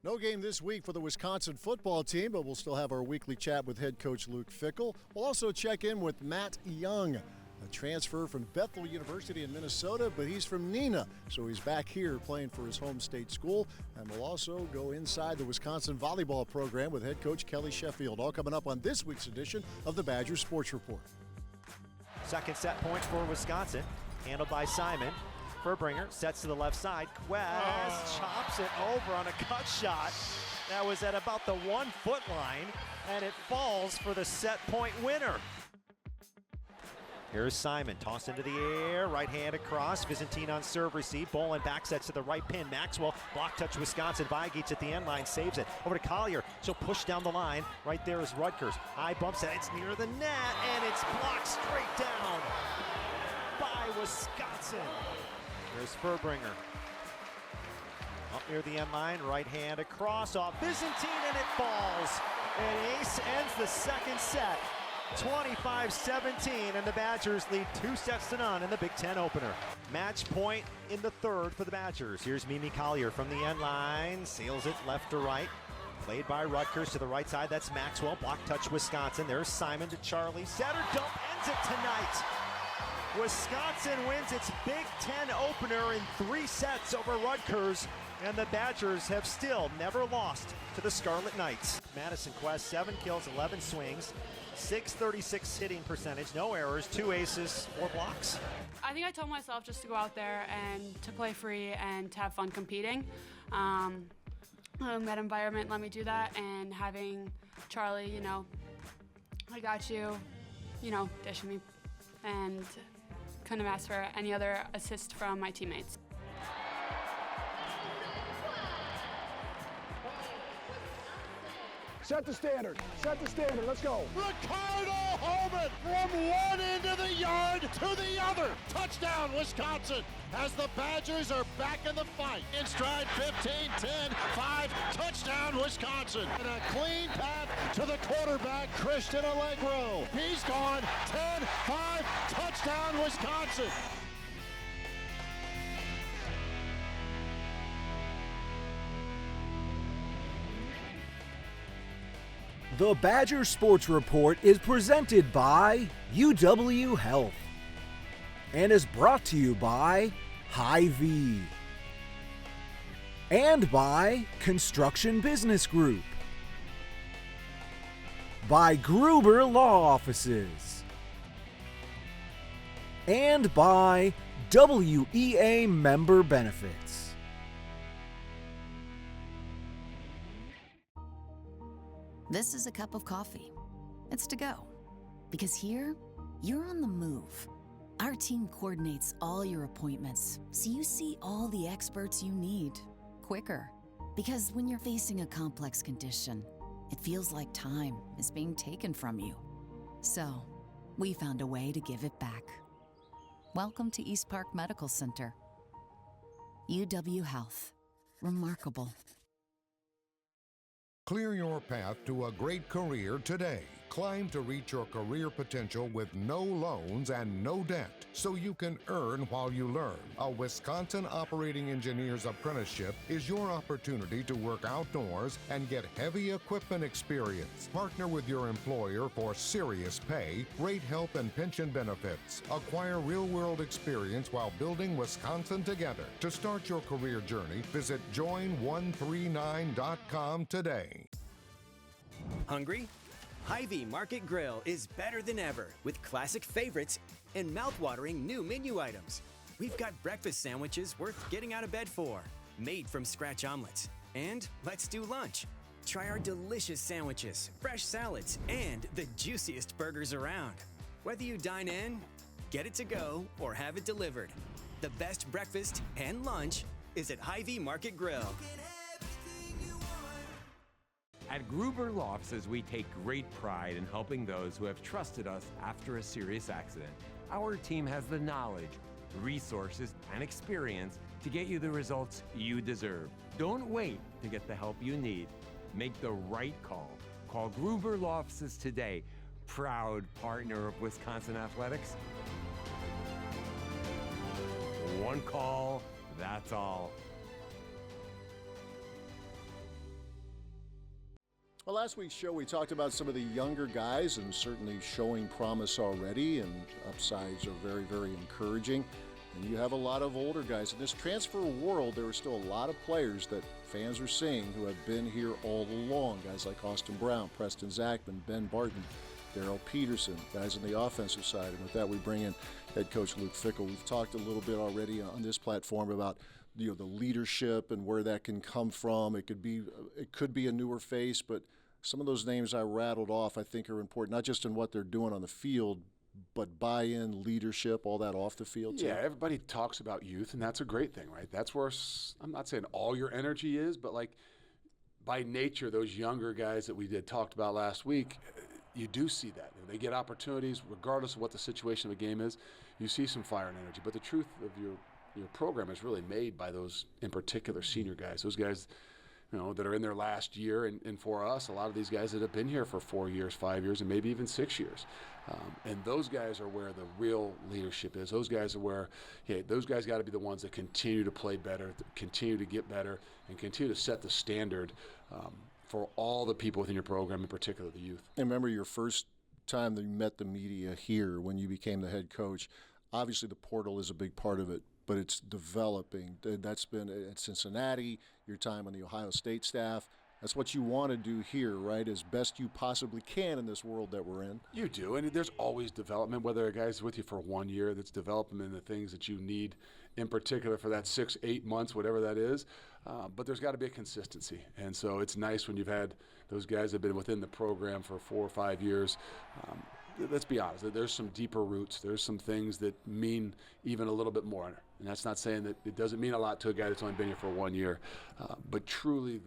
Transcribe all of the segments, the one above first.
No game this week for the Wisconsin football team, but we'll still have our weekly chat with head coach Luke Fickell. We'll also check in with Matt Jung, a transfer from Bethel University in Minnesota, but he's from Neenah, so he's back here playing for his home state school. And we'll also go inside the Wisconsin volleyball program with head coach Kelly Sheffield, all coming up on this week's edition of the Badgers Sports Report. Second set point for Wisconsin, handled by Simon. Furbringer sets to the left side. Quest chops it over on a cut shot. That was at about the 1 foot line, and it falls for the set point winner. Here's Simon, tossed into the air, right hand across. Byzantine on serve receive. Bolin back sets to the right pin. Maxwell, block touch Wisconsin. Vigeets at the end line, saves it. Over to Collier. She'll push down the line. Right there is Rutgers. High bumps it. It's near the net, and it's blocked straight down by Wisconsin. There's Furbringer. Up near the end line, right hand across off Byzantine, and it falls. And Ace ends the second set. 25-17, and the Badgers lead 2-0 in the Big Ten opener. Match point in the third for the Badgers. Here's Mimi Collier from the end line, seals it left to right. Played by Rutgers to the right side, that's Maxwell. Block touch Wisconsin. There's Simon to Charlie. Setter dump ends it tonight. Wisconsin wins its Big Ten opener in 3 sets over Rutgers, and the Badgers have still never lost to the Scarlet Knights. Madison Quest, 7 kills, 11 swings, .636 hitting percentage, no errors, 2 aces, 4 blocks. I think I told myself just to go out there and to play free and to have fun competing. That environment let me do that, and having Charlie, I got you, dishing me, and couldn't have asked for any other assist from my teammates. Set the standard. Set the standard. Let's go. Ricardo Holman from one end of the yard to the other. Touchdown, Wisconsin, as the Badgers are back in the fight. In stride, 15, 10, 5, touchdown, Wisconsin. And a clean path to the quarterback, Christian Allegro. He's gone, 10, 5, touchdown, Wisconsin. The Badger Sports Report is presented by UW Health and is brought to you by Hy-Vee and by Construction Business Group, by Gruber Law Offices, and by WEA Member Benefits. This is a cup of coffee. It's to go. Because here, you're on the move. Our team coordinates all your appointments, so you see all the experts you need quicker. Because when you're facing a complex condition, it feels like time is being taken from you. So, we found a way to give it back. Welcome to East Park Medical Center. UW Health. Remarkable. Clear your path to a great career today. Climb to reach your career potential with no loans and no debt, so you can earn while you learn. A Wisconsin Operating Engineer's Apprenticeship is your opportunity to work outdoors and get heavy equipment experience. Partner with your employer for serious pay, great health and pension benefits. Acquire real-world experience while building Wisconsin together. To start your career journey, visit join139.com today. Hungry? Hy-Vee Market Grill is better than ever with classic favorites and mouth-watering new menu items. We've got breakfast sandwiches worth getting out of bed for, made from scratch omelets. And let's do lunch. Try our delicious sandwiches, fresh salads, and the juiciest burgers around. Whether you dine in, get it to go, or have it delivered, the best breakfast and lunch is at Hy-Vee Market Grill. At Gruber Law Offices, we take great pride in helping those who have trusted us after a serious accident. Our team has the knowledge, resources, and experience to get you the results you deserve. Don't wait to get the help you need. Make the right call. Call Gruber Law Offices today, proud partner of Wisconsin Athletics. One call, that's all. Well, last week's show, we talked about some of the younger guys and certainly showing promise already, and upsides are very, very encouraging. And you have a lot of older guys. In this transfer world, there are still a lot of players that fans are seeing who have been here all along. Guys like Austin Brown, Preston Zachman, Ben Barton, Darrell Peterson, guys on the offensive side. And with that, we bring in head coach Luke Fickell. We've talked a little bit already on this platform about the leadership and where that can come from. It could be a newer face, but some of those names I rattled off I think are important, not just in what they're doing on the field, but buy-in, leadership, all that off the field too. Yeah, everybody talks about youth, and that's a great thing, right? That's where, I'm not saying all your energy is, but like by nature, those younger guys that we talked about last week, you do see that. They get opportunities regardless of what the situation of the game is. You see some fire and energy, but the truth of your program is really made by those, in particular, senior guys. Those guys, that are in their last year, and for us, a lot of these guys that have been here for 4 years, 5 years, and maybe even 6 years. And those guys are where the real leadership is. Those guys are where, those guys got to be the ones that continue to play better, continue to get better, and continue to set the standard for all the people within your program, in particular the youth. And remember your first time that you met the media here when you became the head coach. Obviously, the portal is a big part of it, but it's developing. That's been at Cincinnati, your time on the Ohio State staff. That's what you want to do here, right, as best you possibly can in this world that we're in. You do, and there's always development, whether a guy's with you for 1 year, that's developing in the things that you need, in particular for that 6-8 months, whatever that is. But there's got to be a consistency. And so it's nice when you've had those guys that have been within the program for 4 or 5 years. Let's be honest, there's some deeper roots. There's some things that mean even a little bit more. And that's not saying that it doesn't mean a lot to a guy that's only been here for 1 year. But truly,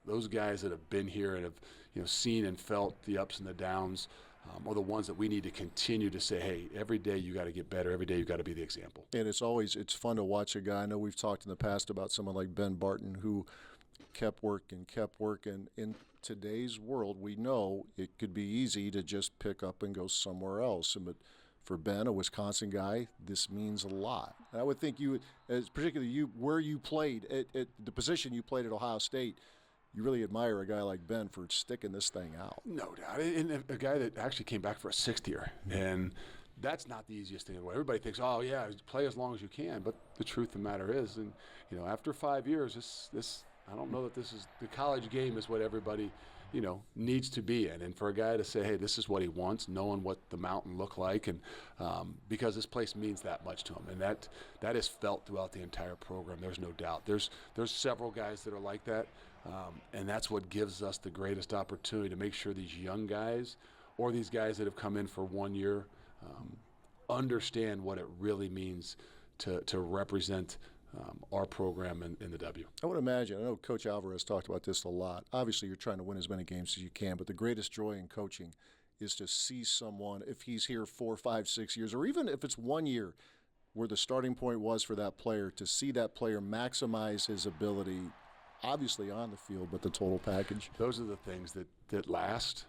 those guys that have been here and have seen and felt the ups and the downs are the ones that we need to continue to say, hey, every day you got to get better. Every day you got to be the example. And it's fun to watch a guy. I know we've talked in the past about someone like Ben Barton who kept working. In today's world, we know it could be easy to just pick up and go somewhere else. But for Ben, a Wisconsin guy, this means a lot. And I would think you, particularly you, where you played, at the position you played at Ohio State, you really admire a guy like Ben for sticking this thing out. No doubt. And a guy that actually came back for a 6th year. And that's not the easiest thing in the world. Everybody thinks, oh, yeah, play as long as you can. But the truth of the matter is, and after 5 years, this I don't know that this is the college game is what everybody, needs to be in. And for a guy to say, hey, this is what he wants, knowing what the mountain looked like, and because this place means that much to him. And that is felt throughout the entire program. There's no doubt. There's several guys that are like that. And that's what gives us the greatest opportunity to make sure these young guys or these guys that have come in for 1 year understand what it really means to represent our program in the W. I would imagine, I know Coach Alvarez talked about this a lot. Obviously, you're trying to win as many games as you can, but the greatest joy in coaching is to see someone, if he's here 4, 5, 6 years, or even if it's 1 year, where the starting point was for that player, to see that player maximize his ability, obviously on the field, but the total package. Those are the things that last.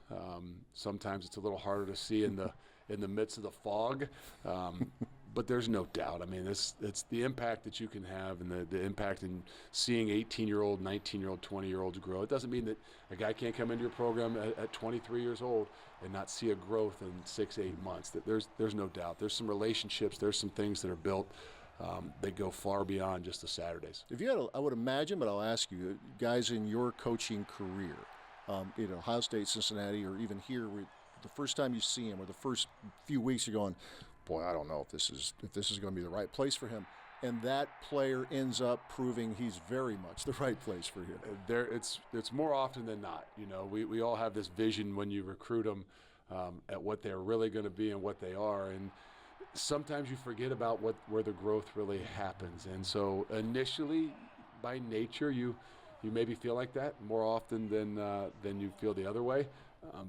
Sometimes it's a little harder to see in the midst of the fog. But there's no doubt. I mean, it's the impact that you can have, and the impact in seeing 18-year-old, 19-year-old, 20-year-olds grow. It doesn't mean that a guy can't come into your program at 23 years old and not see a growth in 6-8 months. That there's no doubt. There's some relationships. There's some things that are built that go far beyond just the Saturdays. If you had, I would imagine, but I'll ask you, guys in your coaching career, Ohio State, Cincinnati, or even here, the first time you see him, or the first few weeks, you're going, boy, I don't know if this is going to be the right place for him. And that player ends up proving he's very much the right place for him. It's more often than not. We all have this vision when you recruit them at what they're really going to be and what they are. And sometimes you forget about where the growth really happens. And so initially, by nature, you maybe feel like that more often than you feel the other way.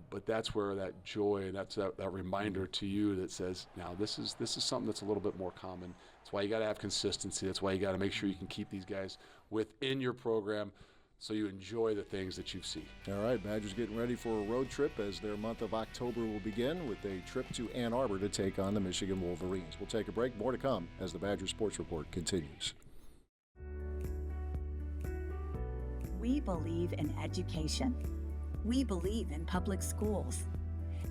But that's where that joy and that's that reminder to you that says, now this is something that's a little bit more common. That's why you got to have consistency. That's why you got to make sure you can keep these guys within your program so you enjoy the things that you see. All right, Badgers getting ready for a road trip as their month of October will begin with a trip to Ann Arbor to take on the Michigan Wolverines. We'll take a break. More to come as the Badgers Sports Report continues. We believe in education. We believe in public schools.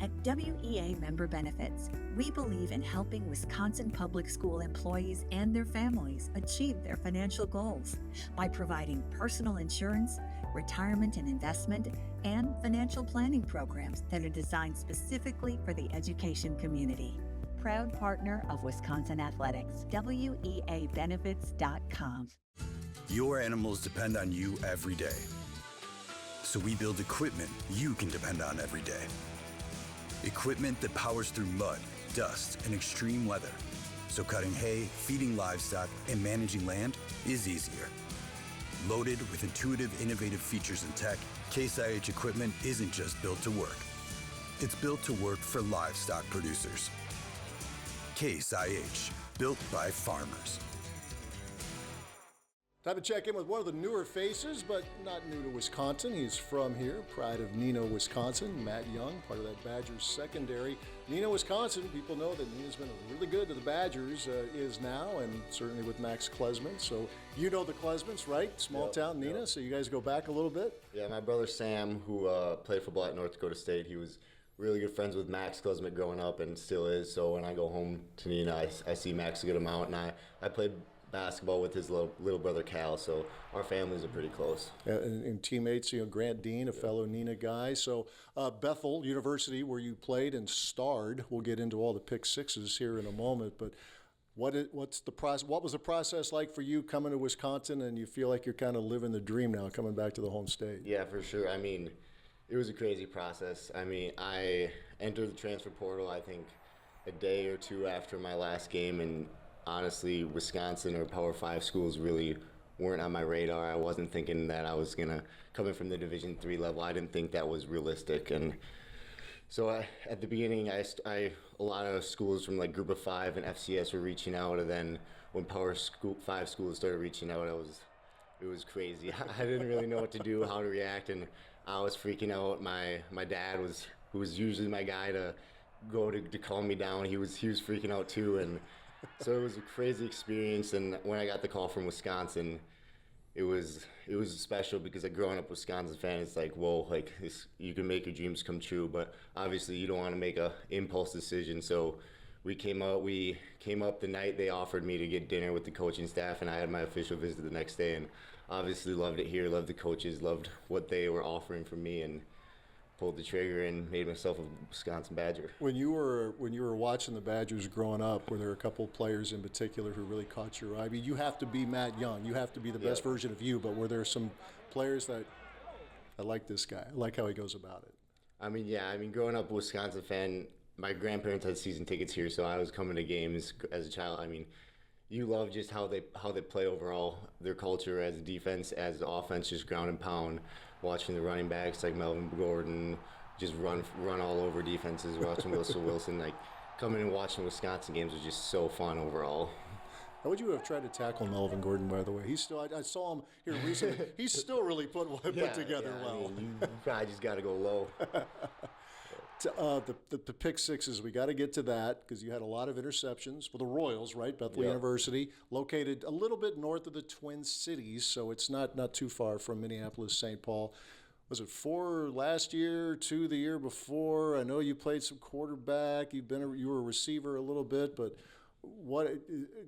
At WEA Member Benefits, we believe in helping Wisconsin public school employees and their families achieve their financial goals by providing personal insurance, retirement and investment, and financial planning programs that are designed specifically for the education community. Proud partner of Wisconsin Athletics, WEAbenefits.com. Your animals depend on you every day. So we build equipment you can depend on every day. Equipment that powers through mud, dust, and extreme weather. So cutting hay, feeding livestock, and managing land is easier. Loaded with intuitive, innovative features and tech, Case IH equipment isn't just built to work. It's built to work for livestock producers. Case IH, built by farmers. Time to check in with one of the newer faces, but not new to Wisconsin. He's from here, pride of Neenah, Wisconsin. Matt Jung, part of that Badgers secondary. Neenah, Wisconsin, people know that Neenah's been really good to the Badgers, is now, and certainly with Max Klesman. So you know the Klesmans, right? Small town Neenah, so you guys go back a little bit? Yeah, my brother Sam, who played football at North Dakota State, he was really good friends with Max Klesman growing up and still is. So when I go home to Neenah, I see Max a good amount, and I played basketball with his little brother Cal, so our families are pretty close. And teammates, Grant Dean, a fellow Neenah guy. So Bethel University, where you played and starred, we'll get into all the pick sixes here in a moment, but what's the process? What was the process like for you coming to Wisconsin, and you feel like you're kind of living the dream now, coming back to the home state? Yeah, for sure. I mean, it was a crazy process. I mean, I entered the transfer portal, I think, a day or two after my last game, and honestly, Wisconsin or Power 5 schools really weren't on my radar. I wasn't thinking that I was coming from the Division III level, I didn't think that was realistic. And so at the beginning, a lot of schools from like Group of 5 and FCS were reaching out, and then when Power 5 schools started reaching out, it was crazy. I didn't really know what to do, how to react, and I was freaking out. My dad who was usually my guy to go to calm me down, he was freaking out too, and so it was a crazy experience. And when I got the call from Wisconsin, it was special because growing up Wisconsin fan, it's like, whoa, like you can make your dreams come true, but obviously you don't want to make a impulse decision. So we came up the night they offered me to get dinner with the coaching staff, and I had my official visit the next day, and obviously loved it here, loved the coaches, loved what they were offering from me, and pulled the trigger and made myself a Wisconsin Badger. When you were watching the Badgers growing up, were there a couple of players in particular who really caught your eye? I mean, you have to be Matt Jung. You have to be the best version of you, but were there some players that, I like this guy, I like how he goes about it? I mean, growing up a Wisconsin fan, my grandparents had season tickets here, so I was coming to games as a child. I mean, you love just how they play overall, their culture as a defense, as offense, just ground and pound. Watching the running backs like Melvin Gordon just run all over defenses, watching Wilson, like coming and watching Wisconsin games was just so fun overall. How would you have tried to tackle Melvin Gordon, by the way? He's still, I saw him here recently, he's still really put together well. I mean, you probably just got to go low. The pick sixes, we got to get to that because you had a lot of interceptions for the Royals, right? Bethel University, located a little bit north of the Twin Cities, so it's not too far from Minneapolis, St. Paul. Was it 4 last year, 2 the year before? I know you played some quarterback. You were a receiver a little bit, but what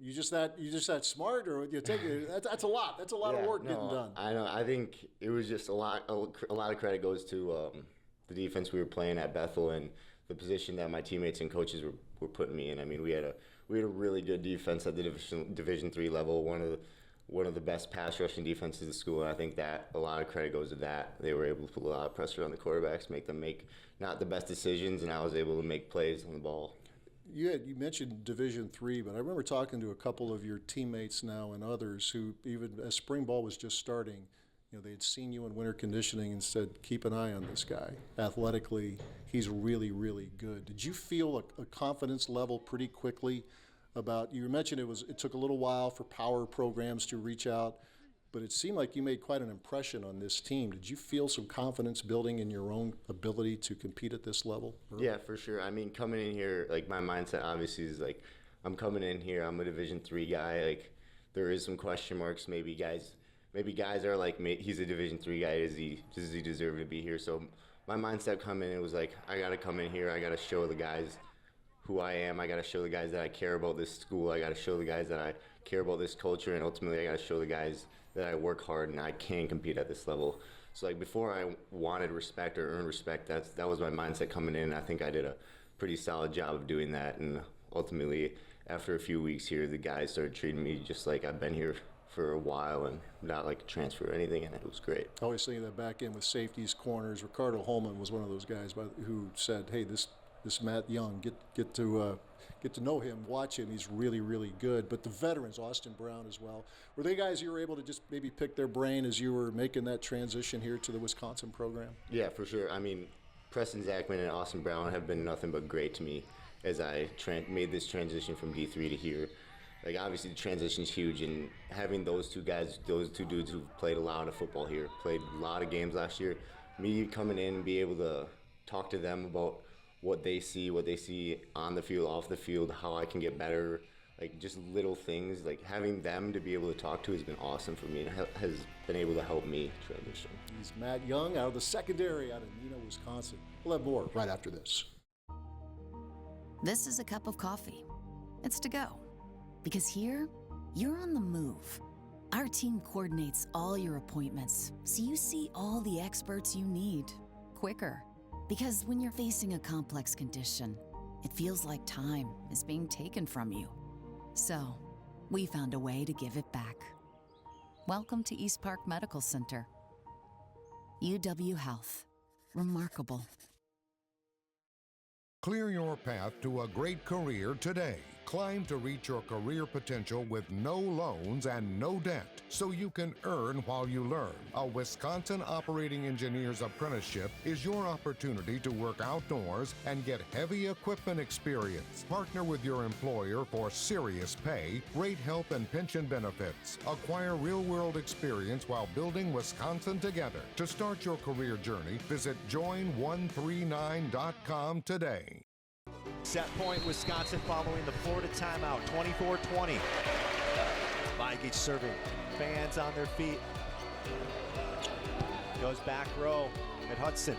you just that smart, or you take that's a lot. That's a lot of work getting done. I know. I think it was just a lot of credit goes to the defense we were playing at Bethel and the position that my teammates and coaches were putting me in. I mean, we had a really good defense at the Division III level, one of the best pass rushing defenses in the school, and I think that a lot of credit goes to that. They were able to put a lot of pressure on the quarterbacks, make them make not the best decisions, and I was able to make plays on the ball. You mentioned Division III, but I remember talking to a couple of your teammates now and others who, even as spring ball was just starting, they had seen you in winter conditioning and said, keep an eye on this guy. Athletically, he's really, really good. Did you feel a confidence level pretty quickly about, you mentioned it took a little while for power programs to reach out, but it seemed like you made quite an impression on this team. Did you feel some confidence building in your own ability to compete at this level? Yeah, for sure. I mean, coming in here, like my mindset obviously is like, I'm coming in here, I'm a Division III guy. Like, there is some question marks. Maybe guys are like, he's a Division III guy. Does he deserve to be here? So my mindset coming in was like, I got to come in here. I got to show the guys who I am. I got to show the guys that I care about this school. I got to show the guys that I care about this culture. And ultimately, I got to show the guys that I work hard and I can compete at this level. So like before I wanted respect or earn respect, that was my mindset coming in. I think I did a pretty solid job of doing that. And ultimately, after a few weeks here, the guys started treating me just like I've been here for a while and not like a transfer or anything, and it was great. Always thinking that back in with safeties, corners. Ricardo Holman was one of those guys who said, "Hey, this Matt Jung, get to know him, watch him. He's really, really good." But the veterans, Austin Brown as well, were they guys you were able to just maybe pick their brain as you were making that transition here to the Wisconsin program? Yeah, for sure. I mean, Preston Zachman and Austin Brown have been nothing but great to me as I made this transition from D3 to here. Like, obviously, the transition is huge, and having those two guys, those two dudes who played a lot of football here, played a lot of games last year, me coming in and be able to talk to them about what they see on the field, off the field, how I can get better, like just little things, like having them to be able to talk to has been awesome for me and has been able to help me transition. He's Matt Jung out of the secondary out of Neenah, Wisconsin. We'll have more right after this. This is a cup of coffee. It's to go. Because here, you're on the move. Our team coordinates all your appointments, so you see all the experts you need quicker. Because when you're facing a complex condition, it feels like time is being taken from you. So, we found a way to give it back. Welcome to East Park Medical Center. UW Health. Remarkable. Clear your path to a great career today. Climb to reach your career potential with no loans and no debt, so you can earn while you learn. A Wisconsin Operating Engineer's Apprenticeship is your opportunity to work outdoors and get heavy equipment experience. Partner with your employer for serious pay, great health and pension benefits. Acquire real-world experience while building Wisconsin together. To start your career journey, visit join139.com today. Set point, Wisconsin following the Florida timeout, 24-20. Vigic serving, fans on their feet. Goes back row at Hudson.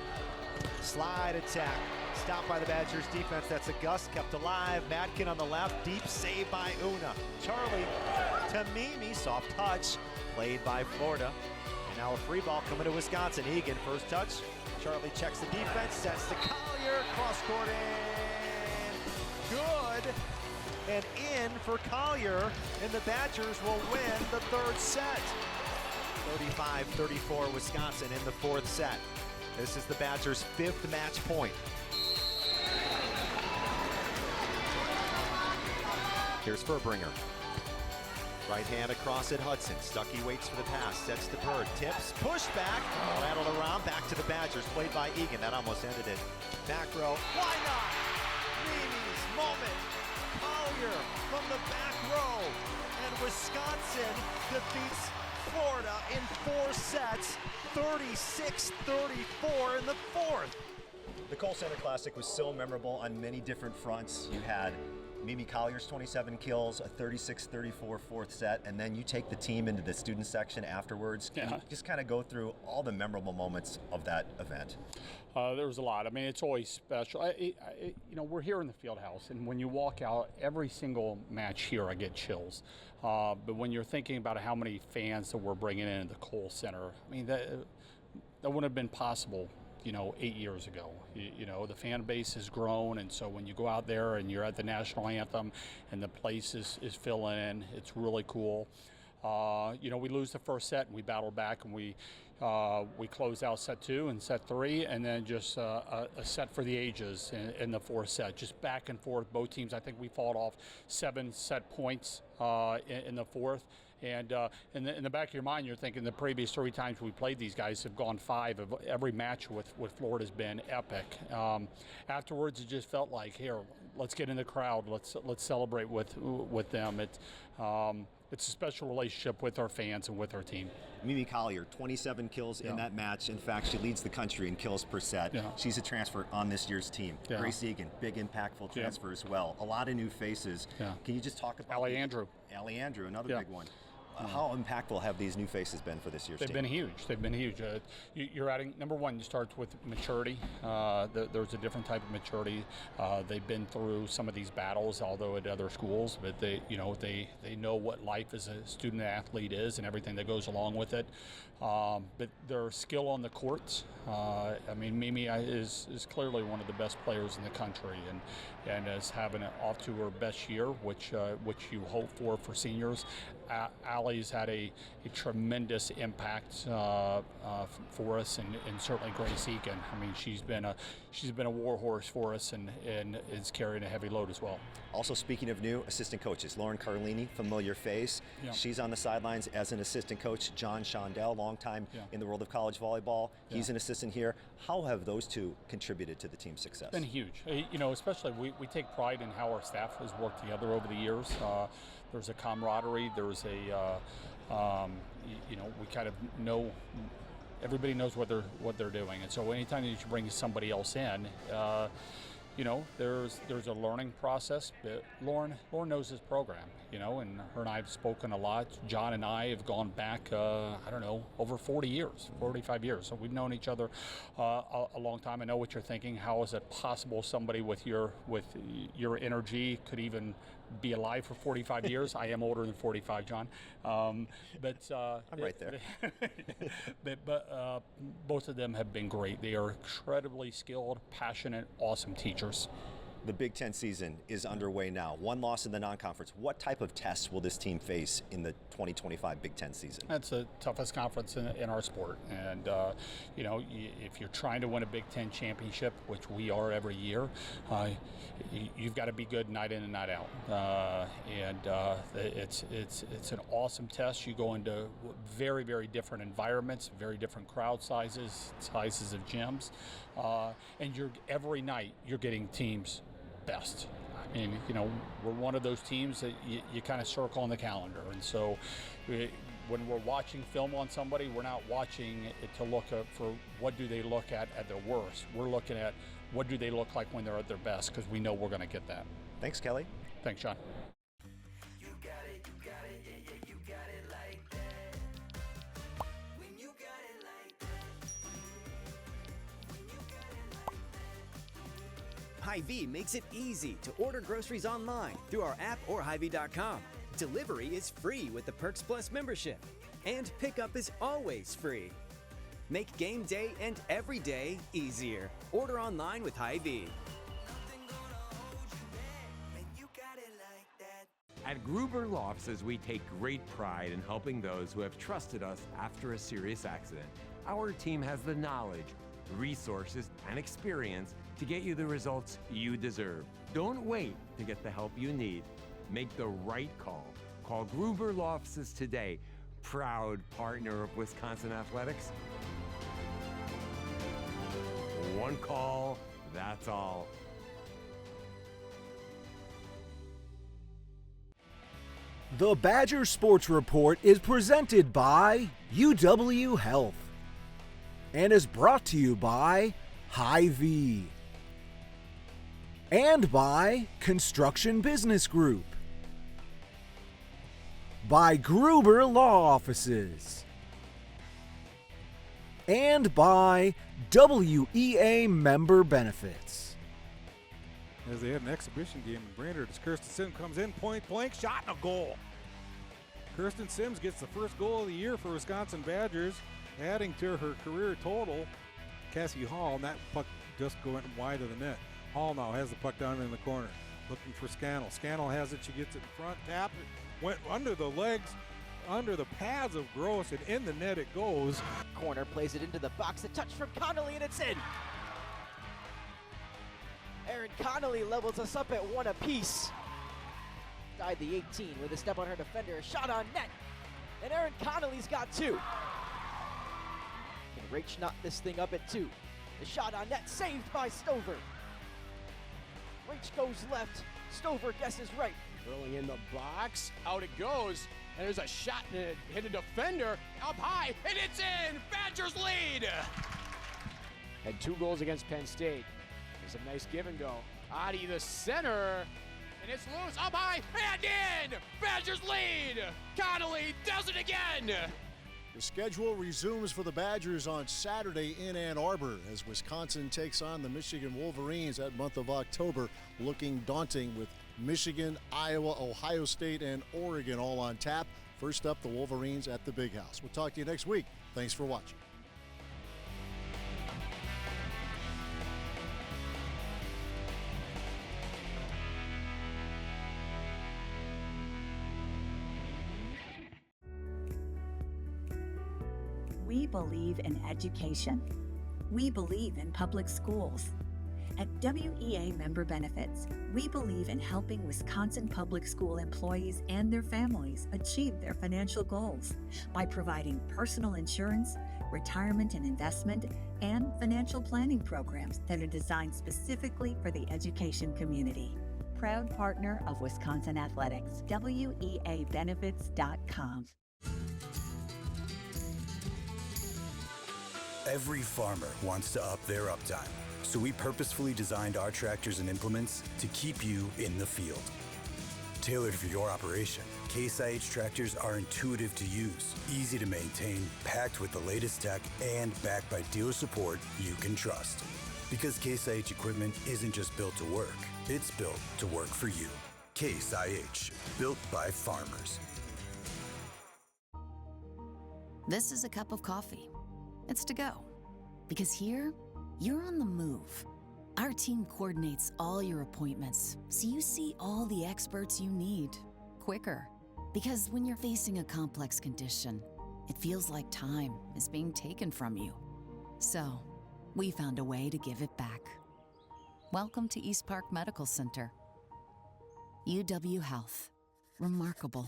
Slide attack, stopped by the Badgers defense. That's a Gus kept alive. Madkin on the left, deep save by Una. Charlie to Mimi, soft touch, played by Florida. And now a free ball coming to Wisconsin. Egan, first touch. Charlie checks the defense, sets to Collier, cross court in. Good, and in for Collier, and the Badgers will win the third set. 35-34 Wisconsin in the fourth set. This is the Badgers' fifth match point. Here's Furbringer. Right hand across at Hudson. Stuckey waits for the pass, sets to Bird, tips, push back, rattled around, back to the Badgers, played by Egan. That almost ended it. Back row, why not? Mimi's moment. Collier from the back row. And Wisconsin defeats Florida in 4 sets, 36-34 in the fourth. The Kohl Center Classic was so memorable on many different fronts. You had Mimi Collier's 27 kills, a 36-34 fourth set, and then you take the team into the student section afterwards. Can you just kind of go through all the memorable moments of that event? There was a lot. I mean, it's always special. You know, we're here in the field house, and when you walk out, every single match here, I get chills. But when you're thinking about how many fans that we're bringing in at the Kohl Center, I mean, that wouldn't have been possible, you know, 8 years ago. You know, the fan base has grown, and so when you go out there and you're at the national anthem and the place is filling in, it's really cool. You know, we lose the first set and we battle back, and we close out set 2 and set 3, and then just a set for the ages in the fourth set, just back and forth. Both teams, I think we fought off 7 set points in the fourth. And in the back of your mind, you're thinking the previous 3 times we played these guys have gone 5. Every match with Florida has been epic. Afterwards, it just felt like, here, let's get in the crowd. Let's celebrate with them. It's a special relationship with our fans and with our team. Mimi Collier, 27 kills in that match. In fact, she leads the country in kills per set. She's a transfer on this year's team. Grace Egan, big impactful transfer as well. A lot of new faces. Can you just talk about Allie Andrew, another big one. How impactful have these new faces been for this year's team? They've been huge. They've been huge. You're adding, number one, you start with maturity. There's a different type of maturity. They've been through some of these battles, although at other schools, but they know what life as a student athlete is and everything that goes along with it. But their skill on the courts. Mimi is clearly one of the best players in the country, and is having it off to her best year, which you hope for seniors. Allie's had a tremendous impact for us, and certainly Grace Eakin. She's been a war horse for us, and is carrying a heavy load as well. Also, speaking of new assistant coaches, Lauren Carlini, familiar face. Yeah. She's on the sidelines as an assistant coach. John Shondell, long time in the world of college volleyball. He's an assistant here. How have those two contributed to the team's success? It's been huge. Especially we take pride in how our staff has worked together over the years. There's a camaraderie. There's we kind of know. Everybody knows what they're doing, and so anytime that you bring somebody else in, there's a learning process. But Lauren knows his program, and her and I have spoken a lot. John and I have gone back, over 40 years, 45 years. So we've known each other a long time. I know what you're thinking. How is it possible somebody with your energy could even be alive for 45 years? I am older than 45, John. I'm right there. but both of them have been great. They are incredibly skilled, passionate, awesome teachers. The Big Ten season is underway now. One loss in the non-conference. What type of tests will this team face in the 2025 Big Ten season? That's the toughest conference in our sport. And, if you're trying to win a Big Ten championship, which we are every year, you've got to be good night in and night out. It's an awesome test. You go into very, very different environments, very different crowd sizes of gyms. And every night you're getting teams best. We're one of those teams that you kind of circle on the calendar. And so when we're watching film on somebody, we're not watching it to look for what do they look at their worst. We're looking at what do they look like when they're at their best, because we know we're going to get that. Thanks, Kelly. Thanks, Sean. Hy-Vee makes it easy to order groceries online through our app or Hy-Vee.com. Delivery is free with the Perks Plus membership, and pickup is always free. Make game day and every day easier. Order online with Hy-Vee. At Gruber Law Offices, we take great pride in helping those who have trusted us after a serious accident. Our team has the knowledge, resources, and experience to get you the results you deserve. Don't wait to get the help you need. Make the right call. Call Gruber Law Offices today, proud partner of Wisconsin Athletics. One call, that's all. The Badger Sports Report is presented by UW Health and is brought to you by Hy-Vee and by Construction Business Group, by Gruber Law Offices, and by WEA Member Benefits. As they had an exhibition game in Brainerd, as Kirsten Sims comes in, point blank, shot and a goal. Kirsten Sims gets the first goal of the year for Wisconsin Badgers, adding to her career total. Cassie Hall, and that puck just going wide of the net. Hall now has the puck down in the corner, looking for Scannell. Scannell has it, she gets it in front, tap it, went under the legs, under the pads of Gross, and in the net it goes. Corner plays it into the box, a touch from Connolly, and it's in. Erin Connolly levels us up at one apiece. Died the 18 with a step on her defender, a shot on net, and Erin Connolly's got two. Can Rach knot this thing up at two? The shot on net saved by Stover. Rach goes left, Stover guesses right. Rolling in the box, out it goes, and there's a shot and it hit a defender up high, and it's in! Badgers lead! Had 2 goals against Penn State. There's a nice give and go. Adi the center, And it's loose, up high, and in! Badgers lead! Connolly does it again! The schedule resumes for the Badgers on Saturday in Ann Arbor as Wisconsin takes on the Michigan Wolverines. That month of October looking daunting with Michigan, Iowa, Ohio State, and Oregon all on tap. First up, the Wolverines at the Big House. We'll talk to you next week. Thanks for watching. We believe in education. We believe in public schools. At WEA Member Benefits, we believe in helping Wisconsin public school employees and their families achieve their financial goals by providing personal insurance, retirement and investment, and financial planning programs that are designed specifically for the education community. Proud partner of Wisconsin Athletics, WEAbenefits.com. Every farmer wants to up their uptime, so we purposefully designed our tractors and implements to keep you in the field. Tailored for your operation, Case IH tractors are intuitive to use, easy to maintain, packed with the latest tech, and backed by dealer support you can trust. Because Case IH equipment isn't just built to work, it's built to work for you. Case IH, built by farmers. This is a cup of coffee. It's to go. Because here, you're on the move. Our team coordinates all your appointments, so you see all the experts you need quicker. Because when you're facing a complex condition, it feels like time is being taken from you. So, we found a way to give it back. Welcome to East Park Medical Center. UW Health. Remarkable.